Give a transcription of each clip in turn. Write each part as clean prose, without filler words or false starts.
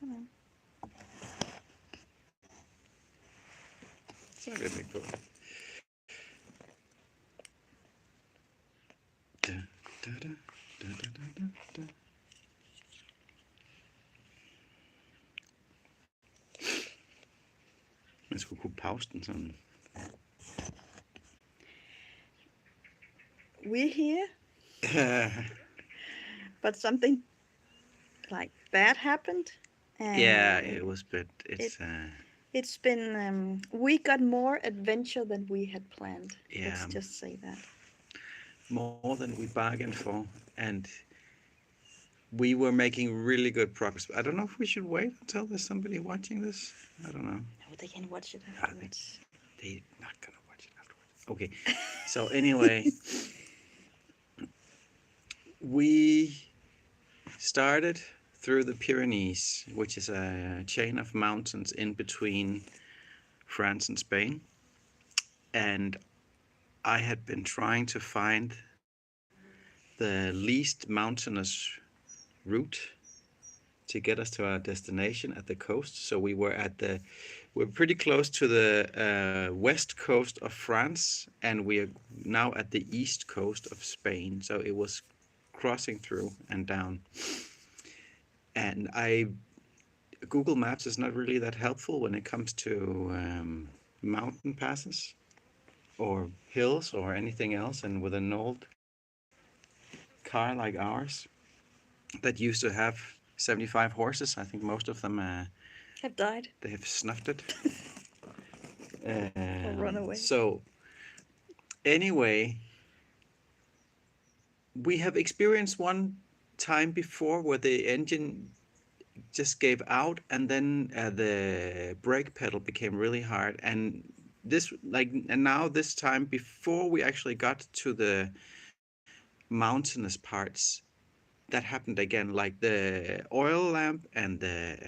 Come on. Så er det ikke på. Da, da, da, da, da, da, da. Man skulle kunne pause den sådan. We're here, but something like bad happened, Yeah, and it was, but it it's it's been we got more adventure than we had planned. Let's yeah, just say that. more than we bargained for, and we were making really good progress. I don't know if we should wait until there's somebody watching this. I don't know. No, they can watch it Ah, they afterwards. they're not gonna watch it afterwards. Okay, so anyway, we started through the Pyrenees, which is a chain of mountains in between France and Spain, and I had been trying to find the least mountainous route to get us to our destination at the coast. So we're pretty close to the west coast of France, and we are now at the east coast of Spain. So it was crossing through and down. And Google Maps is not really that helpful when it comes to mountain passes or hills or anything else. And with an old car like ours that used to have 75 horses, I think most of them Have died they have snuffed it. or run away. So anyway, we have experienced one time before where the engine just gave out, and then the brake pedal became really hard. And now this time, before we actually got to the mountainous parts, that happened again. Like the oil lamp and the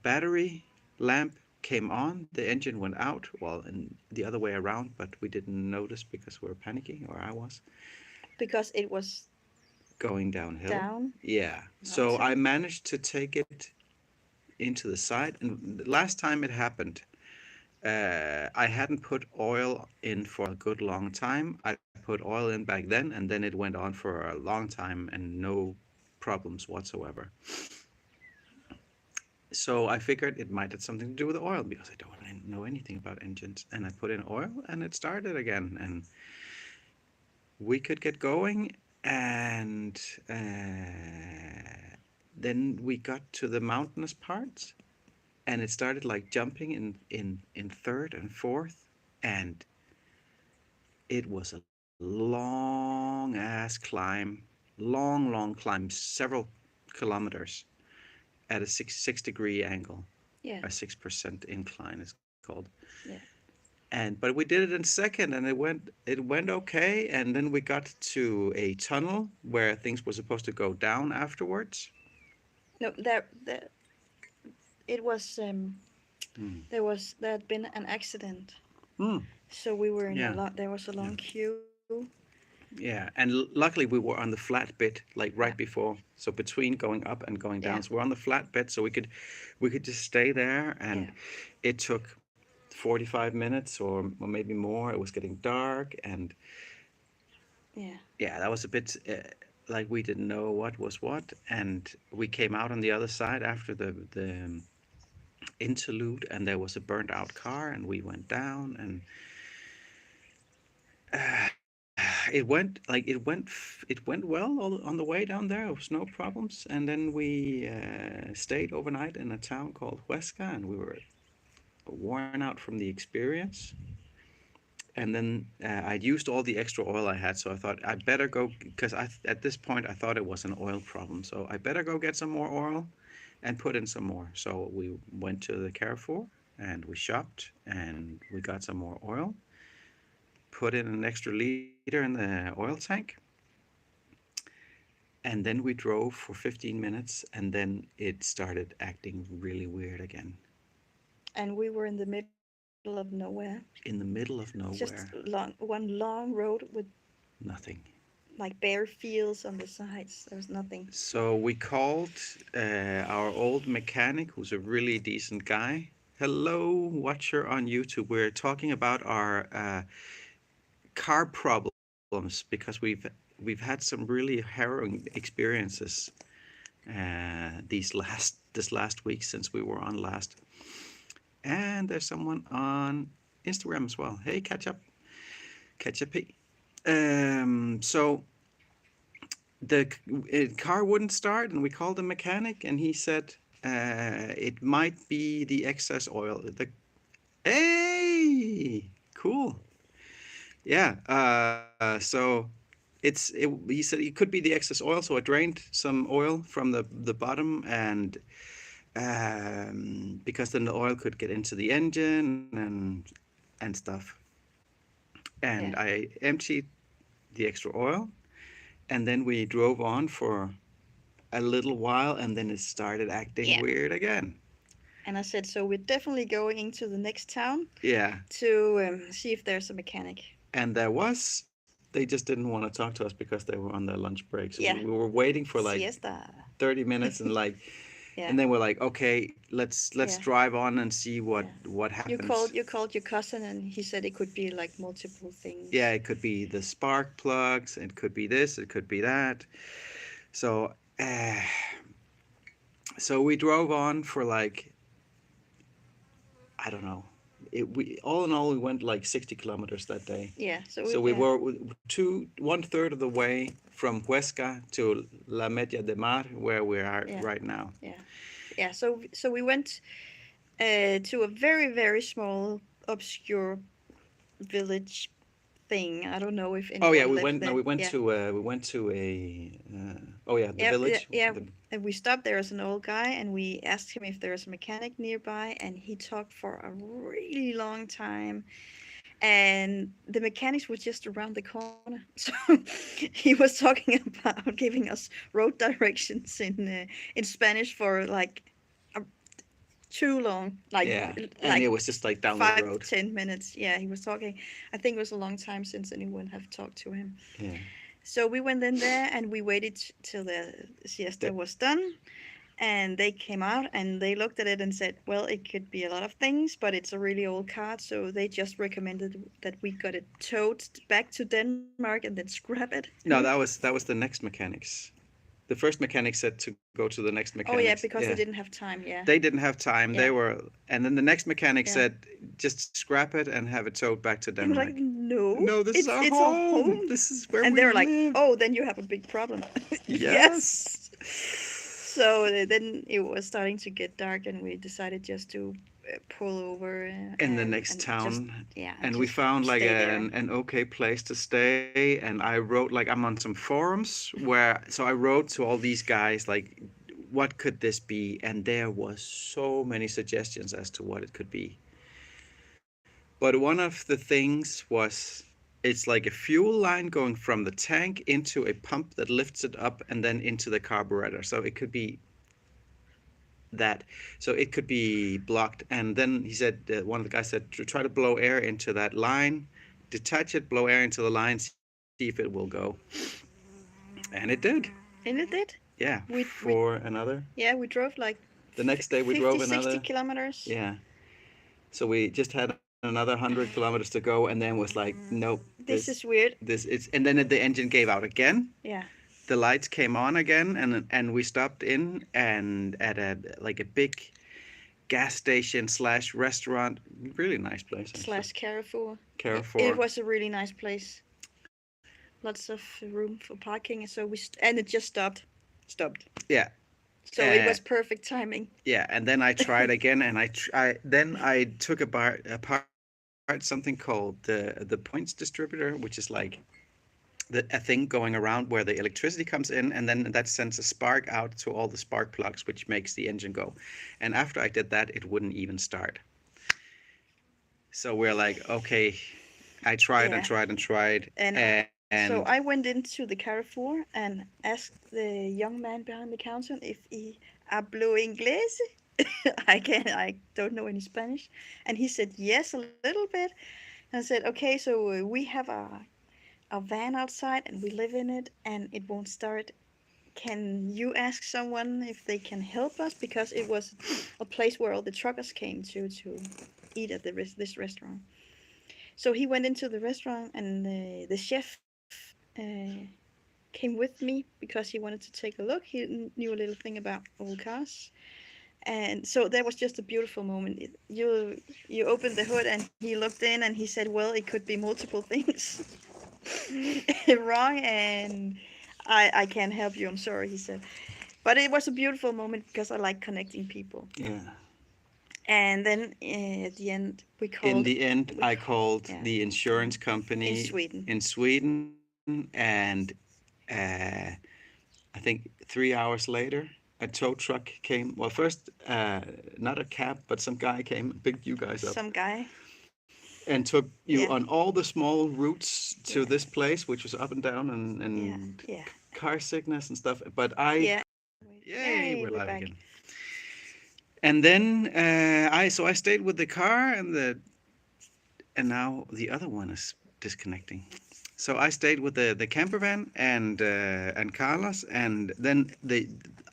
battery lamp came on, the engine went out. Well, and the other way around, but we didn't notice because we were panicking, or I was Because it was going downhill. down Yeah. So I mountain. managed to take it into the side. And the last time it happened, I hadn't put oil in for a good long time. I put oil in back then, and then it went on for a long time and no problems whatsoever. So I figured it might have something to do with the oil because I don't know anything about engines. And I put in oil and it started again. And we could get going. And then we got to the mountainous parts and it started like jumping in third and fourth. And it was a long ass climb, long climb, several kilometers at a 6 degree angle. Yeah, A 6% incline is called. yeah. But we did it in second, and it went okay. And then we got to a tunnel where things were supposed to go down afterwards. No, there it was. Mm. There had been an accident, Mm. so we were in a Yeah, lot. There was a yeah, long queue. yeah. And luckily we were on the flat bit, like Yeah, right before, so between going up and going yeah, down. So we're on the flat bit, so we could just stay there. yeah, And it took 45 minutes or maybe more. It was getting dark, and yeah. yeah, that was a bit like we didn't know what was what. And we came out on the other side after the interlude, and there was a burnt out car, and we went down, and uh, it went well on the way down there. There was no problems. And then we stayed overnight in a town called Huesca, and we were worn out from the experience. And then I'd used all the extra oil I had, so I thought I better go because at this point I thought it was an oil problem. So I better go get some more oil and put in some more. So we went to the Carrefour and we shopped and we got some more oil, put in an extra liter in the oil tank, and then we drove for 15 minutes, and then it started acting really weird again. And we were in the middle of nowhere. In the middle of Just nowhere. one long road with Nothing. Like bare fields on the sides. There was nothing. So we called our old mechanic, who's a really decent guy. Hello, watcher on YouTube. We're talking about our car problems because we've had some really harrowing experiences this last week since we were on last. And there's someone on Instagram as well. Hey, catch up. So the car wouldn't start, and we called the mechanic, and he said it might be the excess oil. Hey, cool. Yeah. So he said it could be the excess oil, so I drained some oil from the bottom, and because then the oil could get into the engine and stuff. And Yeah. I emptied the extra oil, and then we drove on for a little while, and then it started acting Yeah. weird again. And I said, so we're definitely going into the next town Yeah, to see if there's a mechanic. and there was. They just didn't want to talk to us because they were on their lunch break. So we Yeah. were waiting for like Siesta. 30 minutes, and like, Yeah. and then we're like, okay, let's Yeah. drive on and see Yeah. what You happens. called you called your cousin and he said it could be like multiple Yeah, things. it could be the spark plugs, it could be this, it could be that. So uh, so we drove on for like, I don't know. We all in all we went like 60 kilometers that day. Yeah. So we were 1/3 of the way from Huesca to La Media de Mar, where we are yeah. right now. Yeah. Yeah. So we went to a very very small obscure village thing. I don't know if Oh yeah, anyone lives there. Yeah. we went to a oh yeah, the Yeah, yeah, village. yeah. And we stopped there as an old guy, and we asked him if there was a mechanic nearby, and he talked for a really long time. And the mechanics were just around the corner, so he was talking about giving us road directions in Spanish for like a, too long, Yeah, and it like was just like down the five road. 10 minutes. Yeah, he was talking. I think it was a long time since anyone have talked to him. Yeah. So we went in there and we waited till the siesta The, was done. And they came out and they looked at it and said, well, it could be a lot of things, but it's a really old car. So they just recommended that we got it towed back to Denmark and then scrap it. no, that was the next mechanics. The first mechanic said to go to the next Oh, yeah, mechanics. because Yeah. they didn't have time. Yeah. They didn't have time. Yeah. They were, and then the next mechanic Yeah. said, just scrap it and have it towed back to And we're Denmark. like, no, No, this is our it's a home. home. This is where And we they were like, live. oh, then you have a big problem. Yes. Yes. So then it was starting to get dark, and we decided just to pull over In the next and just town, yeah, and we just found like stay there. an okay place to stay. And I wrote, like, I'm on some forums where, so I wrote to all these guys like, what could this be? And there was so many suggestions as to what it could be. But one of the things was, it's like a fuel line going from the tank into a pump that lifts it up and then into the carburetor. So it could be that. So it could be blocked. And then he said, one of the guys said, to try to blow air into that line, detach it, blow air into the line, see if it will go. And it did. And it did. Yeah, We for another. yeah, we drove like The next day we drove 50, 60 another. kilometers. Yeah. So we just had another 100 kilometers to go, and then was like, nope, This is weird. it's, and then the engine gave out again. Yeah. The lights came on again, and we stopped in and at a like a big gas station slash restaurant, really nice place actually. Slash Carrefour. Carrefour. It was a really nice place. Lots of room for parking, and so and it just stopped. Yeah. So it was perfect timing. Yeah, and then I tried again, and then I took apart something called the points distributor, which is like a thing going around where the electricity comes in, and then that sends a spark out to all the spark plugs, which makes the engine go. And after I did that, it wouldn't even start. So we're like, okay, I tried and Yeah. tried and tried, and So I went into the Carrefour and asked the young man behind the counter if he hablo inglés. I don't know any Spanish, and he said yes a little bit. And I said, okay, so we have a van outside and we live in it and it won't start. Can you ask someone if they can help us? Because it was a place where all the truckers came to eat at this restaurant. So he went into the restaurant and the chef came with me because he wanted to take a look. He knew a little thing about old cars. And so that was just a beautiful moment. You opened the hood and he looked in and he said, "Well, it could be multiple things wrong, and I can't help you. I'm sorry," he said. But it was a beautiful moment because I like connecting people. Yeah. And then at the end, In the end, I called yeah, the insurance in company Sweden. in Sweden, and uh, I think 3 hours later, a tow truck came. Well, first, not a cab, but some guy came and picked you guys up Some guy. and took Yeah, you on all the small routes to yeah, this place, which was up and down yeah, and yeah, car sickness and stuff. But I, yeah. yay, Yay, we're we're live back. again. And then I stayed with the car and now the other one is disconnecting. So I stayed with the camper van and Carlos, and then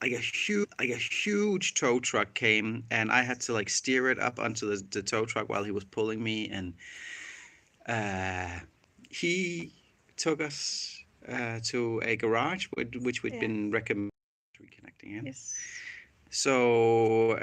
like a huge tow truck came, and I had to like steer it up onto the tow truck while he was pulling me, and uh, he took us to a garage which we'd Yeah. been reconnecting in. Yes. So,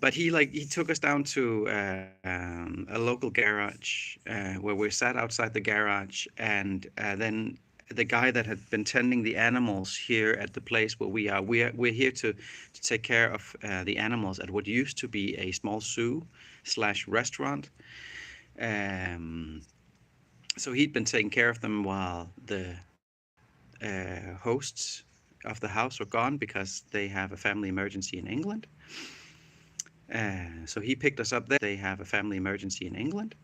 but he took us down to a local garage where we sat outside the garage, and then the guy that had been tending the animals here at the place where we're here to take care of the animals at what used to be a small zoo slash restaurant. Um, so he'd been taking care of them while the hosts of the house were gone because they have a family emergency in England. So he picked us up there. They have a family emergency in England.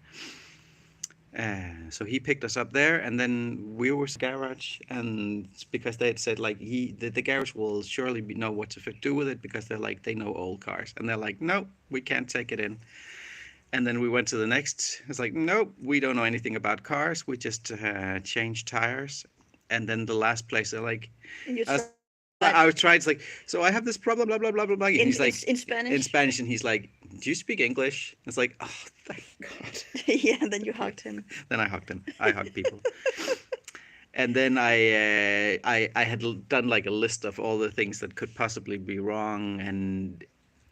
So he picked us up there, and then we were garage, and because they had said like the garage will surely know what to do with it because they know old cars, and they're like, no, we can't take it in. And then we went to the next. It's like, nope, we don't know anything about cars. We just change tires. And then the last place, they're like, And you I was tried trying. It's like, so I have this problem, blah blah blah blah blah. And he's like, in in Spanish. Spanish, and he's like, do you speak English? It's like, oh, thank God. Yeah, and then you Good. hugged him. Then I hugged him. I hug people. And then I had done like a list of all the things that could possibly be wrong, and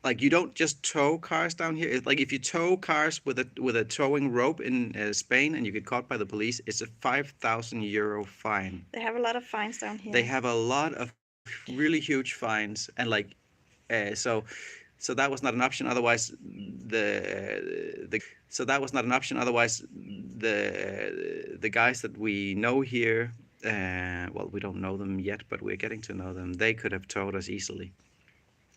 like you don't just tow cars down here. It's like if you tow cars with a towing rope in Spain and you get caught by the police, it's a 5,000 euro fine. They have a lot of fines down They here. have a lot of really huge fines, and like so that was not an option. Otherwise, the so that was not an option. Otherwise, the guys that we know here, well, we don't know them yet, but we're getting to know them. They could have towed us easily.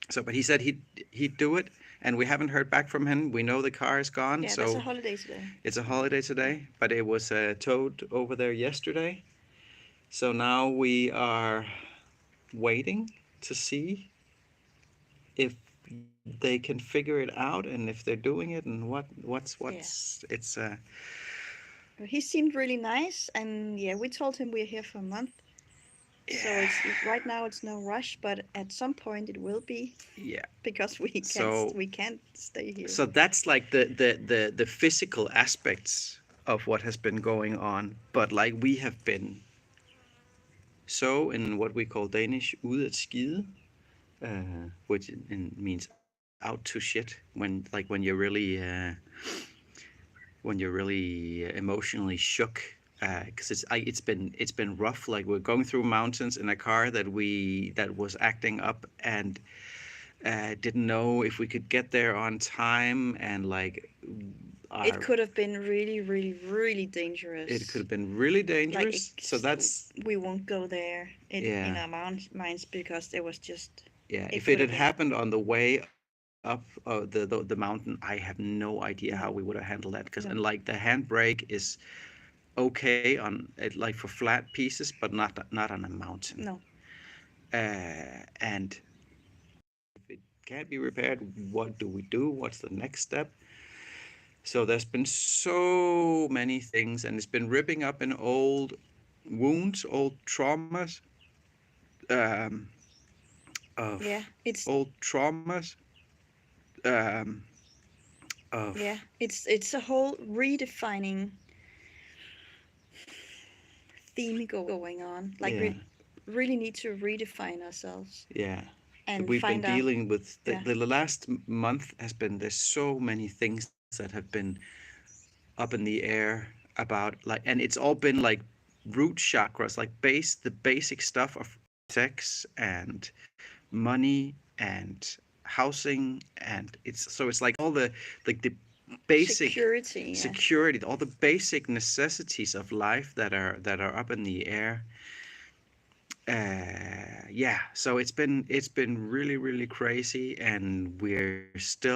So, but he said he'd do it, and we haven't heard back from him. We know the car is gone, Yeah, that's a so holiday today. it's a holiday Yeah. today. But it was towed over there yesterday. So now we are waiting to see if they can figure it out and if they're doing it and Yeah. it's He seemed really nice, and yeah, we told him we're here for a month. So yeah it's right now it's no rush, but at some point it will be yeah. because So we can't stay here. so that's like the physical aspects of what has been going on, but like we have been so in what we call Danish ud at skide, which means out to shit when you're really emotionally shook because it's been rough. Like we're going through mountains in a car that was acting up and didn't know if we could get there on time, and like It our could have been really, really, really it could dangerous. have been really Like dangerous. So that's we won't go there in yeah our minds because there was just yeah. it If could it have had been. happened on the way up the mountain, I have no idea how we would have No, handled that. Because and like the no, handbrake is okay on it, like for flat pieces, but not on a mountain. no. And if it can't be repaired, what do we do? What's the next step? So there's been so many things, and it's been ripping up in old wounds, old traumas, um, Yeah, of it's old traumas, um, yeah, of it's a whole redefining theme going on. Like yeah, we really need to redefine ourselves yeah. and We've been find out. dealing with Yeah, the last month has been there's so many things that have been up in the air about like, and it's all been like root chakras, like the basic stuff of sex and money and housing, and it's like all the like the basic security. Yeah, security, all the basic necessities of life that are up in the air. Yeah, so it's been really crazy, and we're still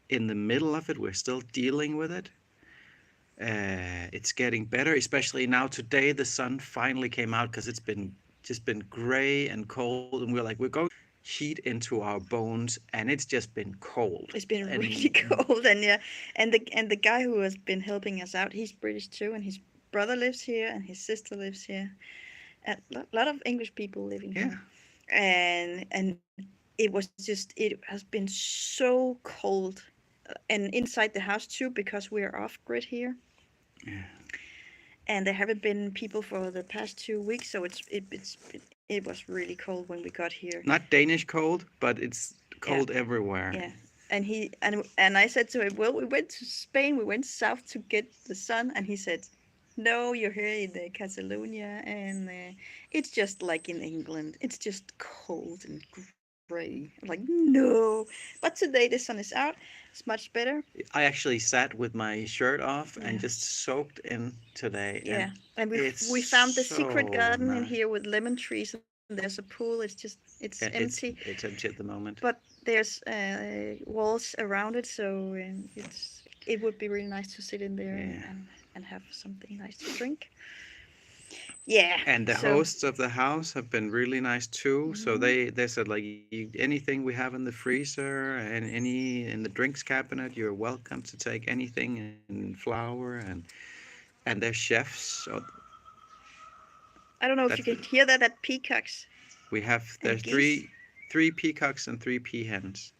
in the middle of it. We're still dealing with it. It's getting better, especially now. Today the sun finally came out because it's been just been gray and cold, and we're like, we're going heat into our bones, and it's just been cold. it's been really And cold, and yeah, and the guy who has been helping us out, he's British too, and his brother lives here, and his sister lives here. A lot of English people living yeah, here, and it was just it has been so cold, and inside the house too because we're off grid here, yeah, and there haven't been people for the past 2 weeks, so it was really cold when we got here. not Danish cold, but it's Yeah, cold everywhere. yeah. And I said to him, well, we went to Spain, we went south to get the sun, and he said, no, you're here in Catalonia, and it's just like in England. It's just cold and gray. I'm like, no. But today the sun is out. It's much better. I actually sat with my shirt off Yeah. and just soaked in today, Yeah. and And it's we found the secret so garden in nice. here with lemon trees, and there's a pool. It's Yeah, empty, it's empty at the moment. but there's walls around it, so it would be really nice to sit in there Yeah. and have something nice to drink. Yeah. And the So. hosts of the house have been really nice too. So Mhm. they said like anything we have in the freezer and any in the drinks cabinet, you're welcome to take anything in flour, and they're chefs. So I don't know if that's you the can hear that. That peacocks we have and there's geese. three peacocks and three peahens.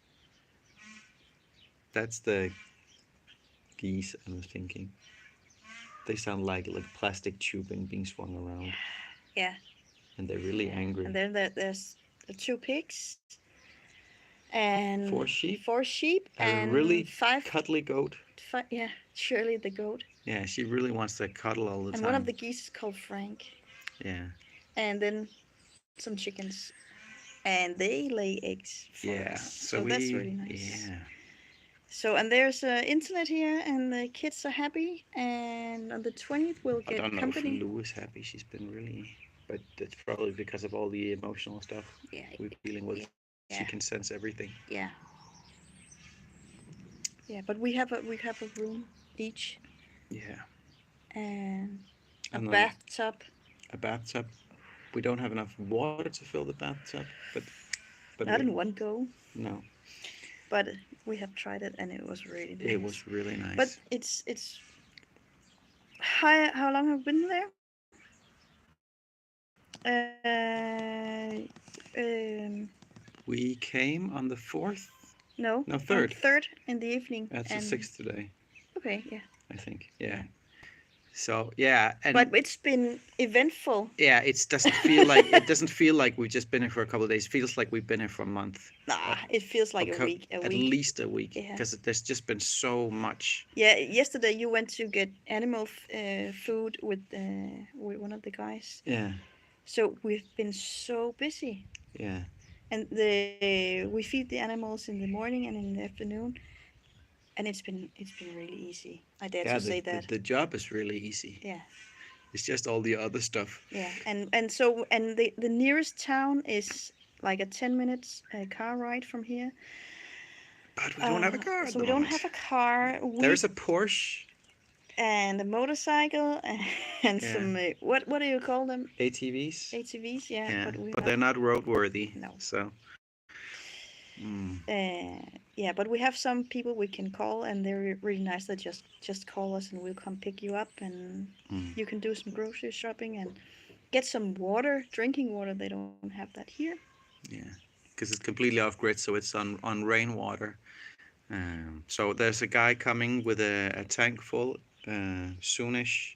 That's the geese I was thinking. They sound like plastic tubing being swung around, Yeah. and they're really Yeah. And angry. then there's the two pigs and Four sheep, four sheep a and really cuddly goat. yeah, Shirley the goat. Yeah, she really wants to cuddle all the And one of time. the geese is called Frank. Yeah, And then some chickens. And they lay eggs for us. yeah. So So that's really nice. yeah. So, and there's internet here, and the kids are happy. And on the 20th, we'll I get don't know if company. Lou is happy. She's been really, but it's probably because of all the emotional stuff Yeah, we're dealing with. yeah, She can sense everything. yeah, yeah. But we have a room each, Yeah, and a and then bathtub. a bathtub. We don't have enough water to fill the bathtub, but Not we in one go, no. but we have tried it, and it was really It nice. was really But nice. it's how long have we been there? Um, We came on the fourth, no, no on third. third in the evening, That's the and sixth today, okay, yeah, I think. Yeah. yeah. So yeah, But and it's been eventful. yeah, it doesn't feel like we've just been here for a couple of days. It feels like we've been here for a month, Nah, or, it feels like or a week. A at week. least a week, Yeah. because there's just been so much. Yeah. Yesterday you went to get animal food with one of the guys. Yeah, So we've been so busy, yeah, and we feed the animals in the morning and in the afternoon, and it's been really easy. I dare yeah. to The, say the that. the job is really easy. Yeah. It's just all the other stuff. Yeah. And the nearest town is like a 10 minutes car ride from here. But we don't have a car at So the we don't moment. have a car. There's a Porsche. And a motorcycle and Yeah, some what do you call them? ATVs. ATVs, yeah. Yeah, But we're but not. they're not roadworthy. No. So, mm, Uh, yeah, but we have some people we can call, and they're really nice. That just call us, and we'll come pick you up, and Mm, you can do some grocery shopping and get some water, drinking water. They don't have that here. yeah, because it's completely off grid, so it's on rainwater. So there's a guy coming with a tank full soonish.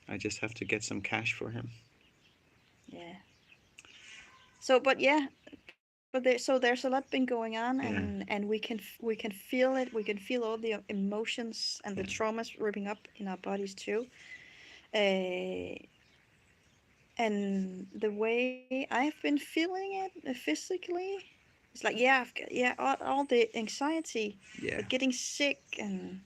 I just have to get some cash for him. Yeah. So, but yeah, but there's a lot been going on, Yeah, and we can feel it. We can feel all the emotions and the yeah, traumas ripping up in our bodies too. Uh, and the way I've been feeling it physically, it's like yeah, yeah, all the anxiety, yeah. like getting sick and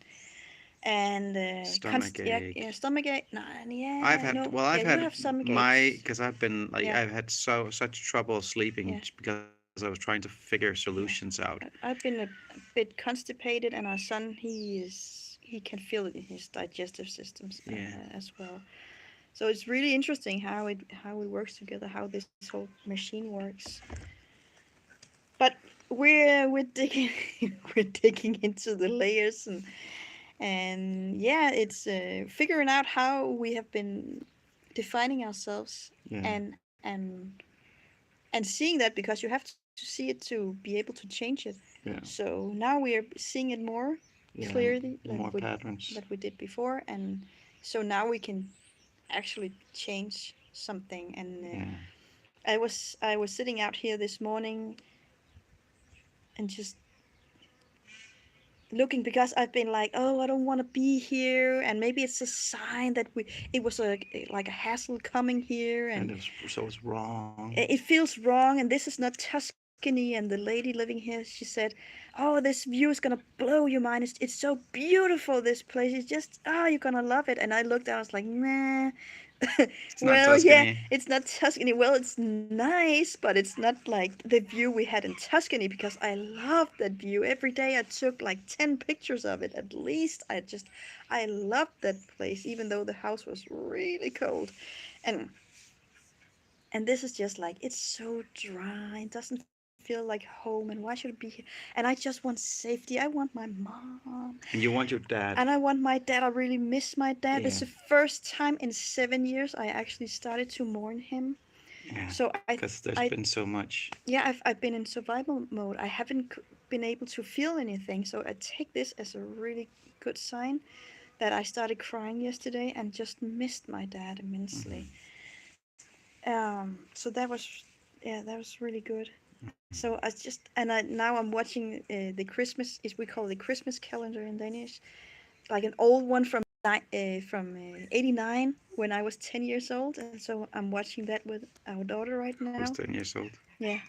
Stomach yeah, ache. stomach ache. No, yeah, no, yeah, I've you had have stomach my, aches. because I've been like, Yeah, I've had such trouble sleeping yeah, because I was trying to figure solutions yeah. out. I've been a bit constipated, and our son, he can feel it in his digestive systems Yeah, as well. So it's really interesting how it works together, how this whole machine works. But we're digging we're digging into the layers, and yeah, it's figuring out how we have been defining ourselves, yeah, and and seeing that, because you have to see it to be able to change it. yeah, So now we are seeing it more yeah. clearly More patterns. than we did before, and so now we can actually change something. And Yeah, I was sitting out here this morning and just looking, because I've been like, oh, I don't want to be here, and maybe it's a sign that we it was like a hassle coming here, and and so it's wrong. it feels wrong, and this is not Tuscany. And the lady living here, she said, oh, this view is gonna blow your mind. It's so beautiful, this place. It's just, oh, you're gonna love it. And I looked at it, I was like, nah. It's not Well, yeah, Tuscany. it's not Tuscany. Well, it's nice, but it's not like the view we had in Tuscany, because I loved that view. Every day I took like 10 pictures of it at least. I loved that place, even though the house was really cold. And this is just like, it's so dry. It doesn't feel like home. And why should it be here? And I just want safety. I want my mom. And you want your dad. And I want my dad. I really miss my dad. This Yeah, is the first time in 7 years I actually started to mourn him. yeah. So Because there's been so much. yeah, I've been in survival mode. I haven't been able to feel anything. So I take this as a really good sign that I started crying yesterday and just missed my dad immensely. Hmm. So that was, yeah, that was really good. So I just, and now I'm watching the Christmas, is we call it the Christmas calendar in Danish, like an old one from '89, when I was 10 years old, and so I'm watching that with our daughter right I was now. 10 years old. Yeah,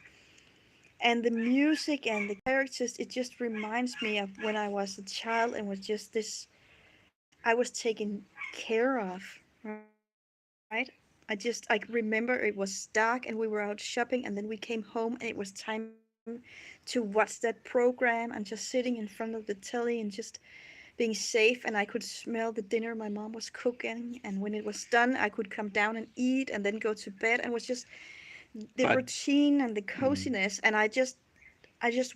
and the music and the characters, it just reminds me of when I was a child and was just this. I was taken care of, right? I remember it was dark and we were out shopping, and then we came home and it was time to watch that program, and just sitting in front of the telly and just being safe, and I could smell the dinner my mom was cooking, and when it was done I could come down and eat and then go to bed, and was just the But routine and the mm, coziness, and I just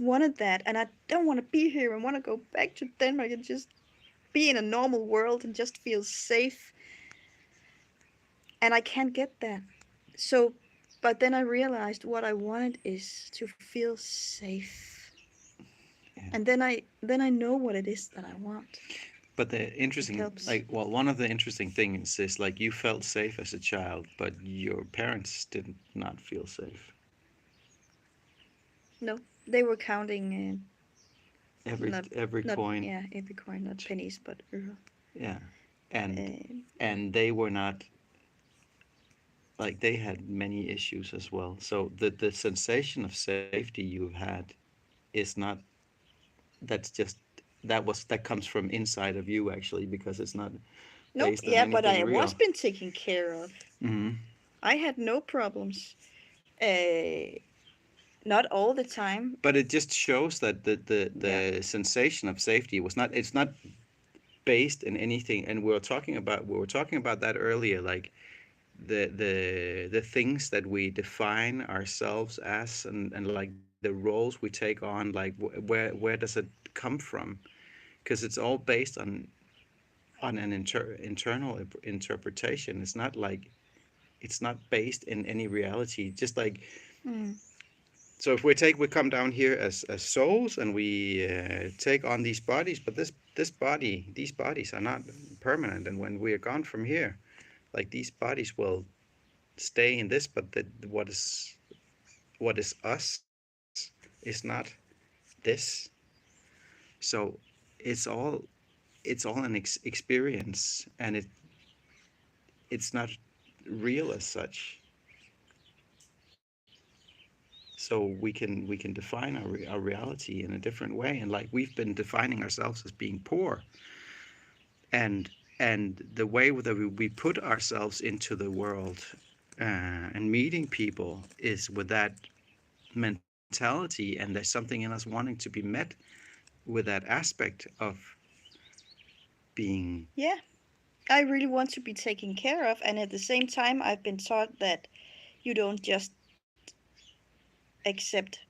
wanted that, and I don't want to be here and want to go back to Denmark and just be in a normal world and just feel safe, and I can't get that. So, but then I realized what I wanted is to feel safe. yeah. And then I know what it is that I want. But the It interesting, helps. like, well, one of the interesting things is like you felt safe as a child, but your parents did not feel safe. No, they were counting not Every not coin, yeah, every coin, not pennies, but yeah, and uh, they were not, like, they had many issues as well. So the sensation of safety you've had is not, that's just, that comes from inside of you actually, because it's not nope, based on yeah, but anything I was real. been taken care of. Hmm. I had no problems. Uh, Not all the time. But it just shows that Yeah. the sensation of safety was not, it's not based in anything. And we were talking about that earlier, like the things that we define ourselves as, and like the roles we take on, like where does it come from? Because it's all based on an internal interpretation. It's not like it's not based in any reality. Just like, Mm. so if we come down here as souls, and we take on these bodies, but these bodies are not permanent, and when we are gone from here, like these bodies will stay in this, but what is us is not this. So it's all it's all an experience, and it's not real as such. So we can define our reality in a different way, and like we've been defining ourselves as being poor, and the way that we put ourselves into the world, and meeting people is with that mentality, and there's something in us wanting to be met with that aspect of being. Yeah, I really want to be taken care of, and at the same time, I've been taught that you don't just accept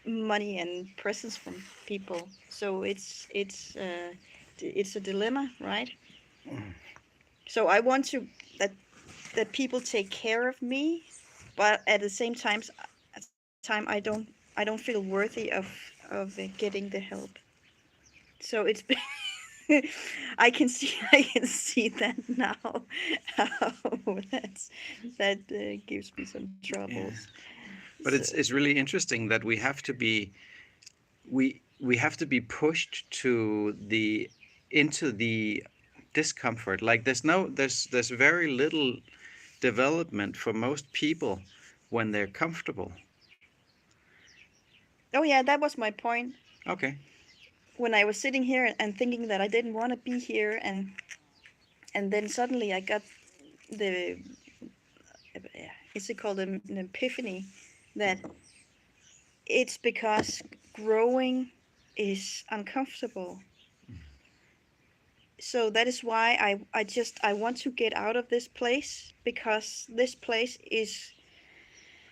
money and presents from people. So it's a dilemma, right? So I want to that that people take care of me, but at the same time I don't feel worthy of getting the help. So it's I can see I can see that now. How that's that gives me some Yeah, troubles. but So it's really interesting that we have to be pushed to the into the discomfort. Like there's very little development for most people when they're comfortable. oh yeah, that was my point Okay. when I was sitting here and thinking that I didn't want to be here, and then suddenly I got the is it called an epiphany that it's because growing is uncomfortable. So that is why I want to get out of this place, because this place is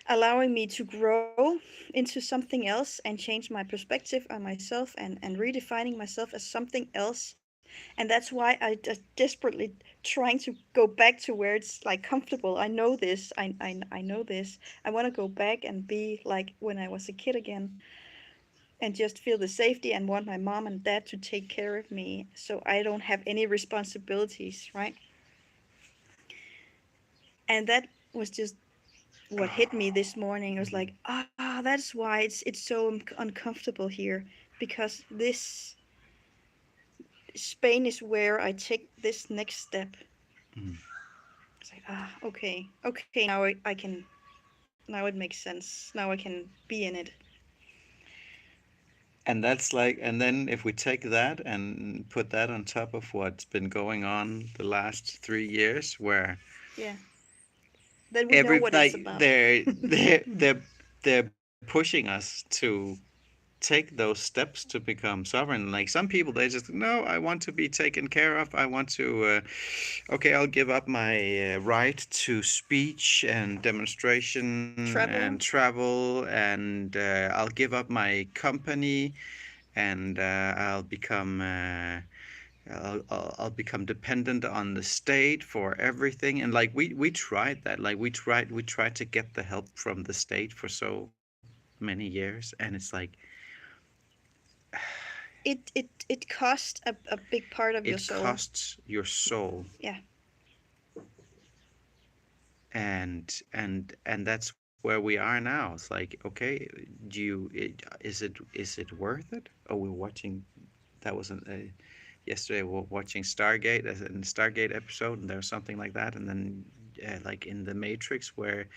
allowing me to grow into something else and change my perspective on myself, and redefining myself as something else. And that's why I just desperately trying to go back to where it's like comfortable. I know this. I know this. I want to go back and be like when I was a kid again, and just feel the safety and want my mom and dad to take care of me so I don't have any responsibilities, right? And that was just what hit me this morning. It was like, ah, that's why it's so uncomfortable here, because this Spain is where I take this next step. Mm. It's like, okay, now I can, now it makes sense. Now I can be in it. And that's like, and then if we take that and put that on top of what's been going on the last 3 years, where Yeah, then we know every what it's like about. they're pushing us to take those steps to become sovereign. Like some people, they just, no, I want to be taken care of. I want to, okay, I'll give up my right to speech and demonstration and Travel. travel, and I'll give up my company, and I'll become dependent on the state for everything. And like we tried that. Like we tried to get the help from the state for so many years, and it's like It cost a big part of your it soul. costs your soul. Yeah. And that's where we are now. It's like, okay, is it worth it? Oh, we're watching. That wasn't yesterday. We're watching Stargate as in Stargate episode, and there was something like that. And then like in the Matrix, where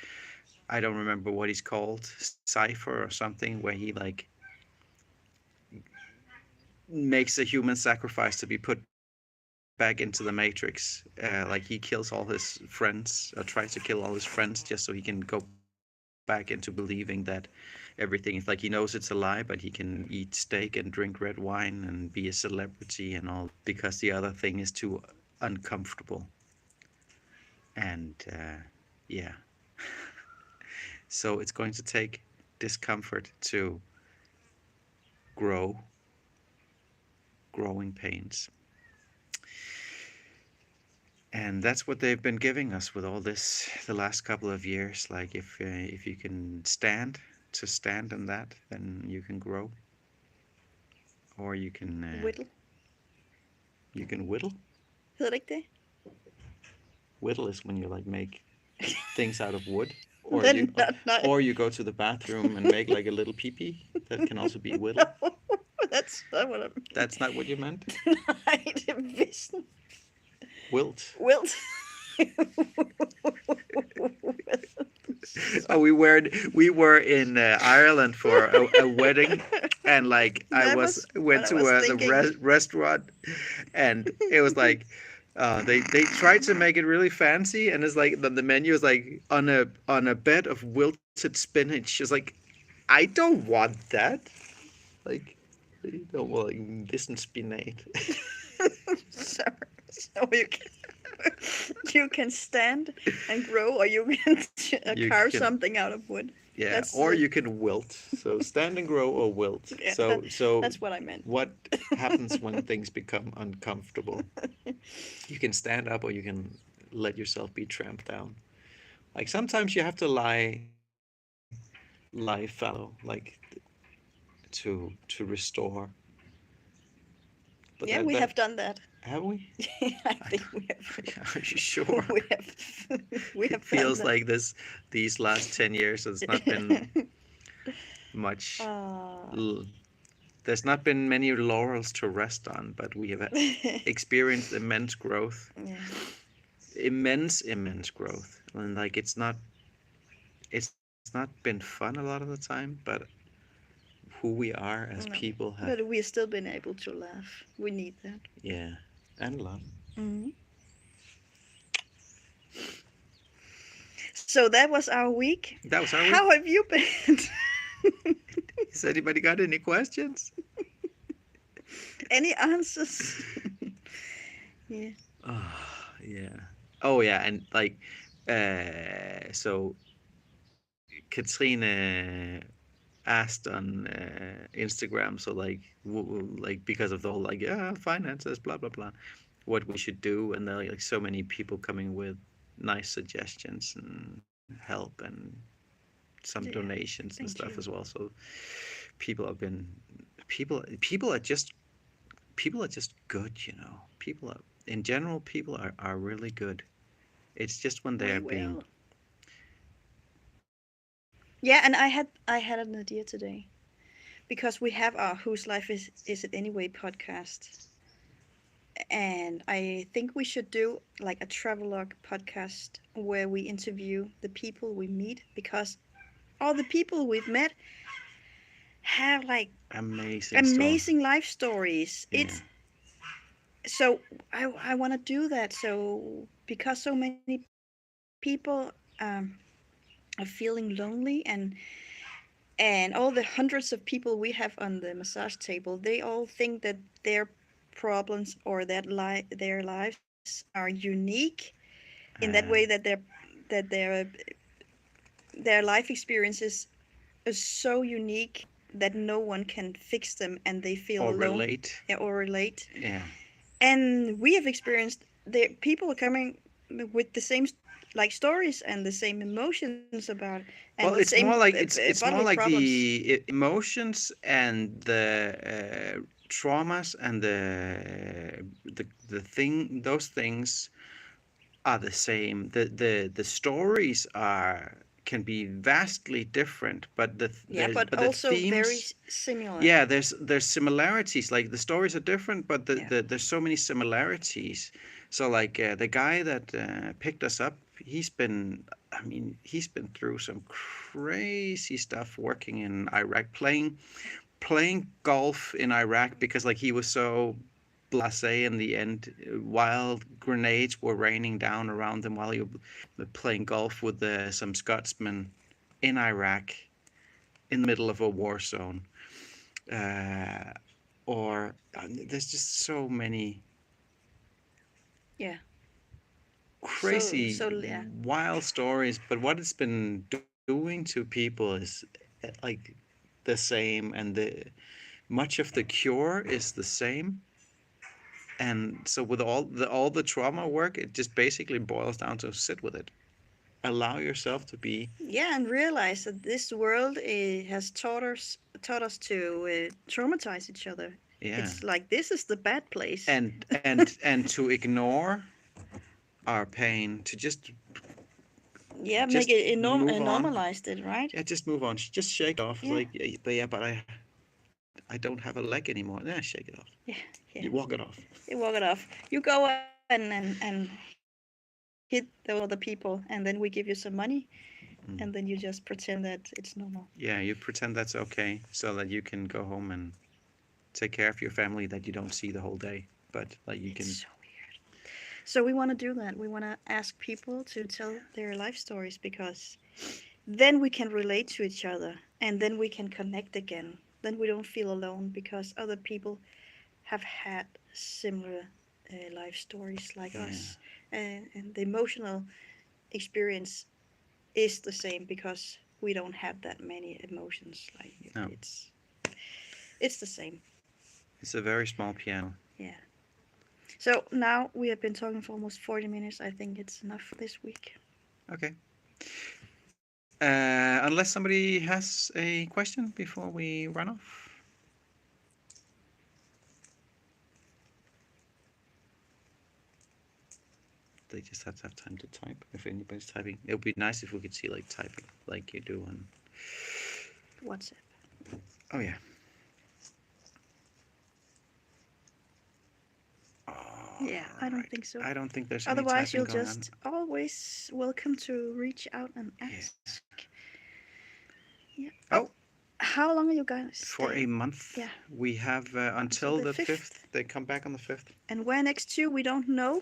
I don't remember what he's called, Cipher or something, where he like makes a human sacrifice to be put back into the Matrix. Like he kills all his friends, or tries to kill all his friends, just so he can go back into believing that everything is like, he knows it's a lie, but he can eat steak and drink red wine and be a celebrity and all because the other thing is too uncomfortable. And yeah, so it's going to take discomfort to grow, growing pains. And that's what they've been giving us with all this the last couple of years. Like if you can stand in that, then you can grow, or Whittle. you can whittle. Hedder det ikke det? Whittle is when you like make things out of wood, Then not. or you go to the bathroom and make like a little pee-pee. That can also be whittle. That's not what I That's not what you meant. mean. Nej, det vidste. Wilt. Wilt. Oh, we were in Ireland for a wedding, and like I That was was what went I to was the thinking. restaurant, and it was like they tried to make it really fancy, and it's like the menu is like on a bed of wilted spinach. It's like, I don't want that. Like, I don't want like this and spinach. so, so you can stand and grow, or you can You carve can, something out of wood. yeah, That's or you can wilt. So stand and grow or wilt. yeah, So that's what I meant. what happens when things become uncomfortable? You can stand up or you can let yourself be tramped down. Like sometimes you have to lie fallow, like to restore. But Yeah, that we that have done that. have we? I I think we have. Are you sure? We have. We It have done feels that. like these last 10 years has not been much. uh, l- There's not been many laurels to rest on, but we have experienced immense growth, yeah. immense growth, and like it's not been fun a lot of the time, but who we are as No, people have, but we still been able to laugh. We need that. yeah, and love. Hmm. So that was our week. That was our week. How have you been? Has anybody got any questions? Any answers? Yeah. Oh, yeah. Oh, yeah, and like, so Katrina asked on Instagram, so like, like because of the whole like, yeah, finances, blah blah blah, what we should do, and there are like so many people coming with nice suggestions and help and some Yeah. donations and stuff Thank as you. well. So people have been people are just good, you know. People are in general people are really good. It's just when they We are being will. Yeah, and I had an idea today because we have our "Whose Life Is It Anyway" podcast, and I think we should do like a travelogue podcast where we interview the people we meet because all the people we've met have like amazing story. amazing life stories. Yeah. I want to do that. So because so many people are feeling lonely, and all the hundreds of people we have on the massage table, they all think that their problems or their lives are unique in that way, Uh, that their life experiences is so unique that no one can fix them and they feel or alone, relate. or relate. Yeah. And we have experienced the people are coming with the same like stories and the same emotions about, and the Well, same it's more bodily like problems. the emotions and the traumas and the thing those things are the same. The stories are can be vastly different, but Yeah, but the also very themes, similar. yeah, there's similarities. Like the stories are different, but Yeah. there's so many similarities. So like the guy that picked us up, I mean, he's been through some crazy stuff working in Iraq, playing golf in Iraq because like he was so blasé in the end, while grenades were raining down around him while he was playing golf with some Scotsmen in Iraq in the middle of a war zone. Uh, or there's just so many Yeah. So crazy yeah. wild stories, but what it's been doing to people is like the same, and the much of the cure is the same. And so with all the trauma work, it just basically boils down to sit with it. Allow yourself to be. Yeah, and realize that this world has taught us to traumatize each other. Yeah. It's like this is the bad place. And to ignore our pain, to Yeah, make just it move on. normalized it, right? Yeah, just move on. Just shake it off. It's Yeah, like, yeah, but I don't have a leg anymore. Yeah, shake it off. yeah, You yeah. walk it off. You walk it off. You go and hit those other people, and then we give you some money, Mm. and then you just pretend that it's normal. Yeah, you pretend that's okay so that you can go home and take care of your family that you don't see the whole day. But like you It's can. so weird. So we want to do that. We want to ask people to tell their life stories because then we can relate to each other and then we can connect again. Then we don't feel alone because other people have had similar life stories like Yeah. us. And the emotional experience is the same because we don't have that many emotions like you. No, It's the same. it's a very small piano. Yeah. So now we have been talking for almost 40 minutes. I think it's enough for this week. Okay. Unless somebody has a question before we run off. They just have to have time to type. If anybody's typing, it would be nice if we could see like typing, like you do on. WhatsApp. Oh yeah. Yeah, I don't Right. think so. I don't think there's any Otherwise, typing you'll going on. just always welcome to reach out and Yeah. ask. Yeah. Oh, Oh, how long are you guys for a staying? month. Yeah, We have until until the the 5th. 5th. They come back on the 5th. And where next to, we don't know.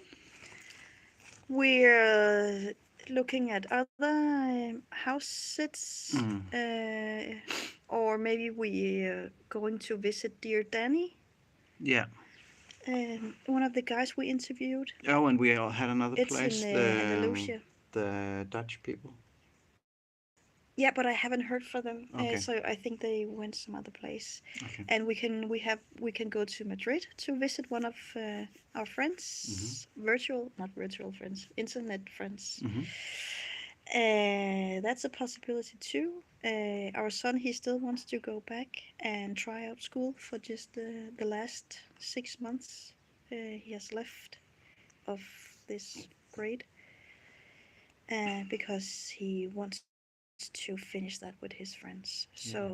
We're looking at other house sits, Mm. or maybe we going to visit dear Danny, Yeah. one of the guys we interviewed. Oh, and we all had another It's in place. The Dutch people. Yeah, but I haven't heard from them, Okay. so I think they went some other place. Okay. And we can go to Madrid to visit one of our Mhm. friends, not virtual friends, internet friends. Mhm. That's a possibility too. Our son, he still wants to go back and try out school for just the last 6 months he has left of this grade, because he wants to finish that with his friends. So Yeah.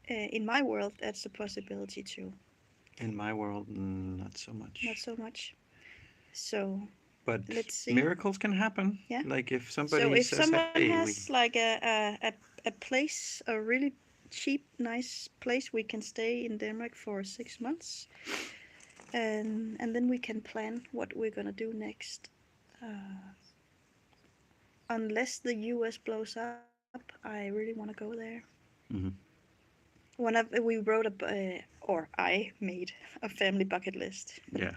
in my world, that's a possibility too. In my world, not so Not much. so much. So But let's see. miracles can happen. Yeah. Like if So somebody if says, someone "Hey, we," has like a place, a really cheap, nice place we can stay in Denmark for 6 months, and then we can plan what we're gonna do next. Uh, Unless the U.S. blows up, I really want to go there. Mhm. We wrote or I made a family bucket list, Yeah,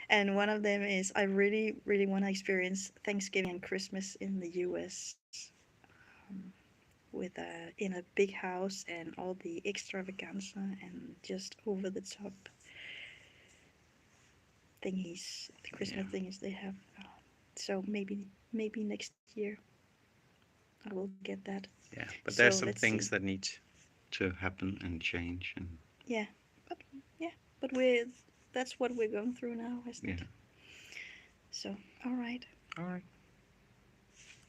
and one of them is I really, really want to experience Thanksgiving and Christmas in the U.S. um, with in a big house and all the extravaganza and just over the top thingies, the yeah, Christmas thingies they have. So maybe next year I will get that. yeah. So But there's let's some see. things that need to happen and change, and Yeah, but yeah, but we that's what we're going through now, isn't yeah. it? So all right. All right.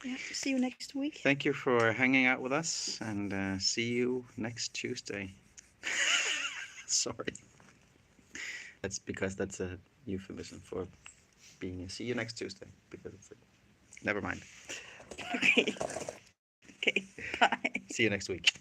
Yeah. See you next week. Thank you for hanging out with us, and see you next Tuesday. Sorry, that's because that's a euphemism for being. See you next Tuesday because it's. Never mind. Okay. Okay. Bye. See you next week.